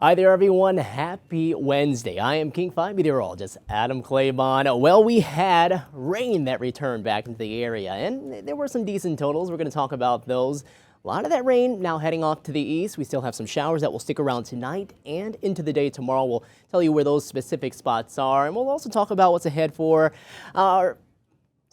Hi there, everyone. Happy Wednesday. I am King 5 Meteorologist Adam Claibon. Well, we had rain that returned back into the area, and there were some decent totals. We're going to talk about those. A lot of that rain now heading off to the east. We still have some showers that will stick around tonight and into the day tomorrow. We'll tell you where those specific spots are, and we'll also talk about what's ahead for our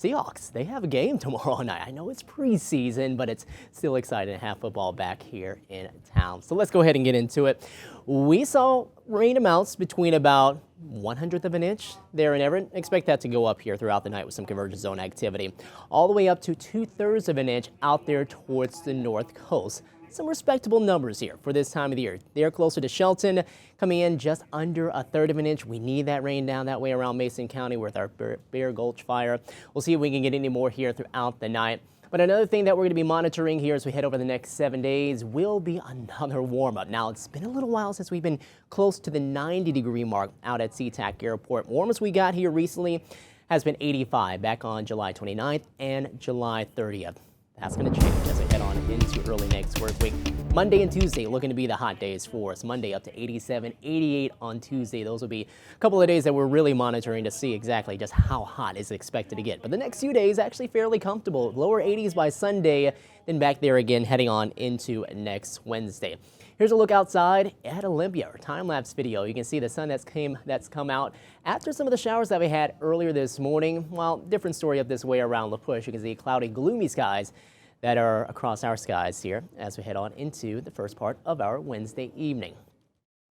Seahawks. They have a game tomorrow night. I know it's preseason, but it's still exciting to have football back here in town. So let's go ahead and get into it. We saw rain amounts between about 1/100 of an inch there in Everett. Expect that to go up here throughout the night with some convergence zone activity. All the way up to 2/3 of an inch out there towards the north coast. Some respectable numbers here for this time of the year. They're closer to Shelton, coming in just under 1/3 of an inch. We need that rain down that way around Mason County with our Bear Gulch fire. We'll see if we can get any more here throughout the night. But another thing that we're going to be monitoring here as we head over the next 7 days will be another warm-up. Now, it's been a little while since we've been close to the 90-degree mark out at SeaTac Airport. Warmest we got here recently has been 85 back on July 29th and July 30th. That's going to change as we head on into early next work week. Monday and Tuesday looking to be the hot days for us. Monday up to 87, 88 on Tuesday. Those will be a couple of days that we're really monitoring to see exactly just how hot is expected to get. But the next few days actually fairly comfortable. Lower 80s by Sunday, then back there again heading on into next Wednesday. Here's a look outside at Olympia, our time-lapse video. You can see the sun that's come out after some of the showers that we had earlier this morning. Well, different story up this way around La Push. You can see cloudy, gloomy skies that are across our skies here as we head on into the first part of our Wednesday evening.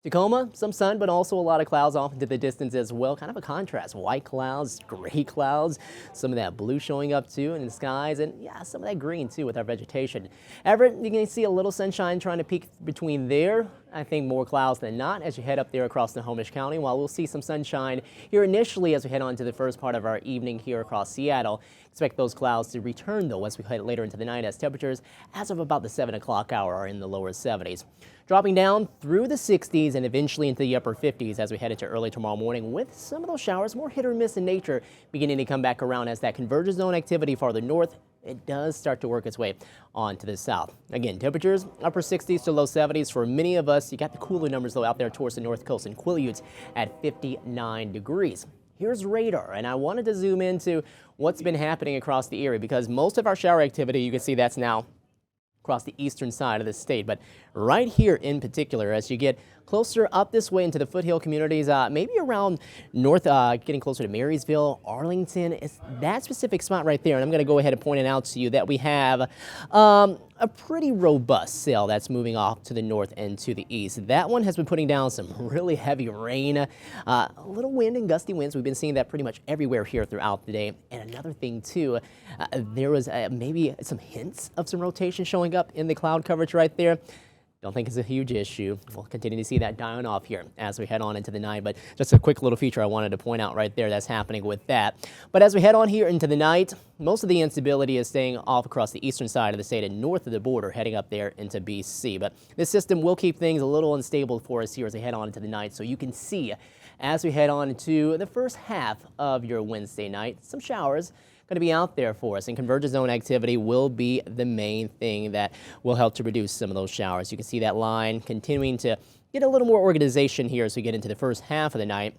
Tacoma, some sun, but also a lot of clouds off into the distance as well. Kind of a contrast. White clouds, gray clouds, some of that blue showing up too in the skies, and yeah, some of that green too with our vegetation. Everett, you can see a little sunshine trying to peek between there. I think more clouds than not as you head up there across Snohomish County, while we'll see some sunshine here initially as we head on to the first part of our evening here across Seattle. Expect those clouds to return though as we head later into the night as temperatures as of about the 7 o'clock hour are in the lower 70s. Dropping down through the 60s and eventually into the upper 50s as we head into early tomorrow morning with some of those showers more hit or miss in nature beginning to come back around as that convergence zone activity farther north it does start to work its way on to the south. Again, temperatures upper 60s to low 70s for many of us. You got the cooler numbers though out there towards the north coast and Quileutes at 59 degrees. Here's radar, and I wanted to zoom into what's been happening across the area because most of our shower activity, you can see that's now across the eastern side of the state. But right here in particular, as you get closer up this way into the foothill communities, maybe around north, getting closer to Marysville, Arlington, it's that specific spot right there. And I'm going to go ahead and point it out to you that we have a pretty robust cell that's moving off to the north and to the east. That one has been putting down some really heavy rain, a little wind and gusty winds. We've been seeing that pretty much everywhere here throughout the day. And another thing too, there was maybe some hints of some rotation showing up in the cloud coverage right there. Don't think it's a huge issue. We'll continue to see that dying off here as we head on into the night, but just a quick little feature I wanted to point out right there that's happening with that. But as we head on here into the night, most of the instability is staying off across the eastern side of the state and north of the border, heading up there into BC. But this system will keep things a little unstable for us here as we head on into the night, so you can see as we head on into the first half of your Wednesday night, some showers going to be out there for us, and convergence zone activity will be the main thing that will help to produce some of those showers. You can see that line continuing to get a little more organization here as we get into the first half of the night.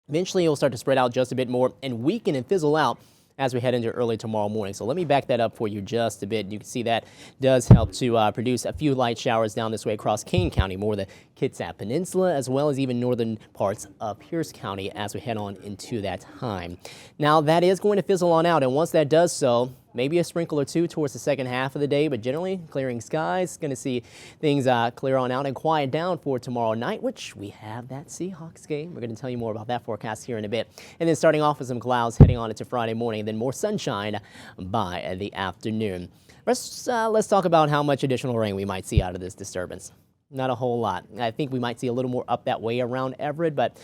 Eventually, it will start to spread out just a bit more and weaken and fizzle out as we head into early tomorrow morning. So let me back that up for you just a bit. You can see that does help to produce a few light showers down this way across Kane County, more the Kitsap Peninsula, as well as even northern parts of Pierce County as we head on into that time. Now that is going to fizzle on out, and once that does so, maybe a sprinkle or two towards the second half of the day, but generally clearing skies. Going to see things clear on out and quiet down for tomorrow night, which we have that Seahawks game. We're going to tell you more about that forecast here in a bit. And then starting off with some clouds heading on into Friday morning, then more sunshine by the afternoon. Let's talk about how much additional rain we might see out of this disturbance. Not a whole lot. I think we might see a little more up that way around Everett, but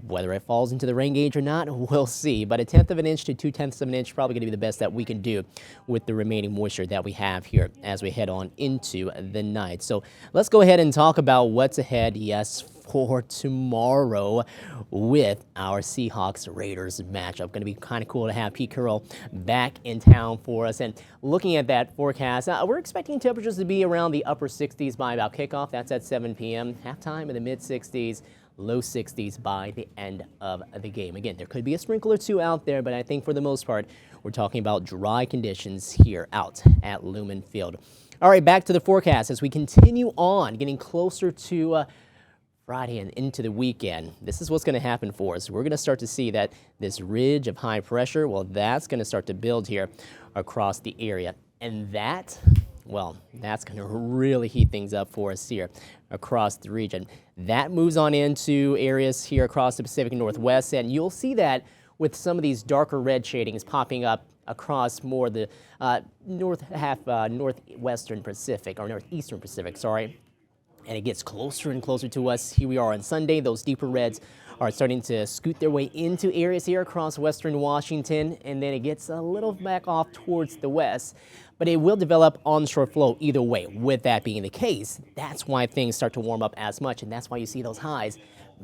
whether it falls into the rain gauge or not, we'll see. But 1/10 of an inch to 2/10 of an inch probably going to be the best that we can do with the remaining moisture that we have here as we head on into the night. So let's go ahead and talk about what's ahead, yes, for tomorrow with our Seahawks-Raiders matchup. Going to be kind of cool to have Pete Carroll back in town for us. And looking at that forecast, we're expecting temperatures to be around the upper 60s by about kickoff. That's at 7 p.m. Halftime in the mid-60s. Low 60s by the end of the game. Again, there could be a sprinkle or two out there, but I think for the most part, we're talking about dry conditions here out at Lumen Field. All right, back to the forecast as we continue on, getting closer to Friday and into the weekend. This is what's going to happen for us. We're going to start to see that this ridge of high pressure, well, that's going to start to build here across the area. And that, well, that's going to really heat things up for us here across the region. That moves on into areas here across the Pacific Northwest, and you'll see that with some of these darker red shadings popping up across more the northwestern Pacific, or northeastern Pacific, sorry. And it gets closer and closer to us. Here we are on Sunday. Those deeper reds are starting to scoot their way into areas here across western Washington, and then it gets a little back off towards the west. But it will develop onshore flow either way. With that being the case, that's why things start to warm up as much, and that's why you see those highs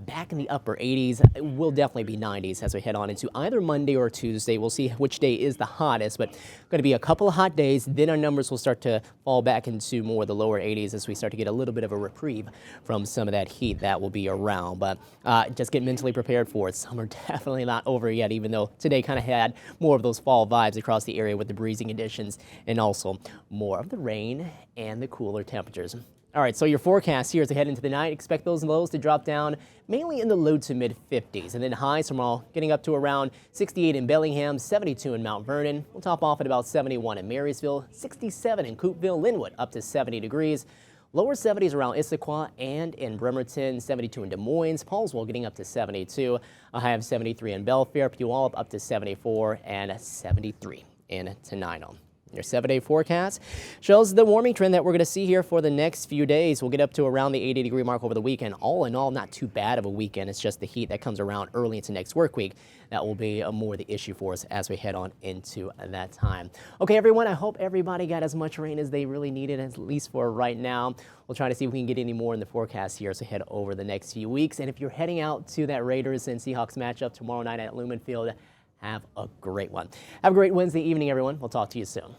back in the upper 80s. It will definitely be 90s as we head on into either Monday or Tuesday. We'll see which day is the hottest, but going to be a couple of hot days. Then our numbers will start to fall back into more of the lower 80s as we start to get a little bit of a reprieve from some of that heat that will be around. But just get mentally prepared for it. Summer definitely not over yet, even though today kind of had more of those fall vibes across the area with the breezy conditions and also more of the rain and the cooler temperatures. All right, so your forecast here as we head into the night, expect those lows to drop down mainly in the low to mid 50s, and then highs tomorrow getting up to around 68 in Bellingham, 72 in Mount Vernon. We'll top off at about 71 in Marysville, 67 in Coopeville, Linwood up to 70 degrees. Lower 70s around Issaquah and in Bremerton, 72 in Des Moines, Paulsville getting up to 72, a high of 73 in Belfair, Puyallup up to 74, and 73 in Tenino. Your 7-day forecast shows the warming trend that we're going to see here for the next few days. We'll get up to around the 80-degree mark over the weekend. All in all, not too bad of a weekend. It's just the heat that comes around early into next work week that will be more the issue for us as we head on into that time. Okay, everyone, I hope everybody got as much rain as they really needed, at least for right now. We'll try to see if we can get any more in the forecast here as we head over the next few weeks. And if you're heading out to that Raiders and Seahawks matchup tomorrow night at Lumen Field, have a great one. Have a great Wednesday evening, everyone. We'll talk to you soon.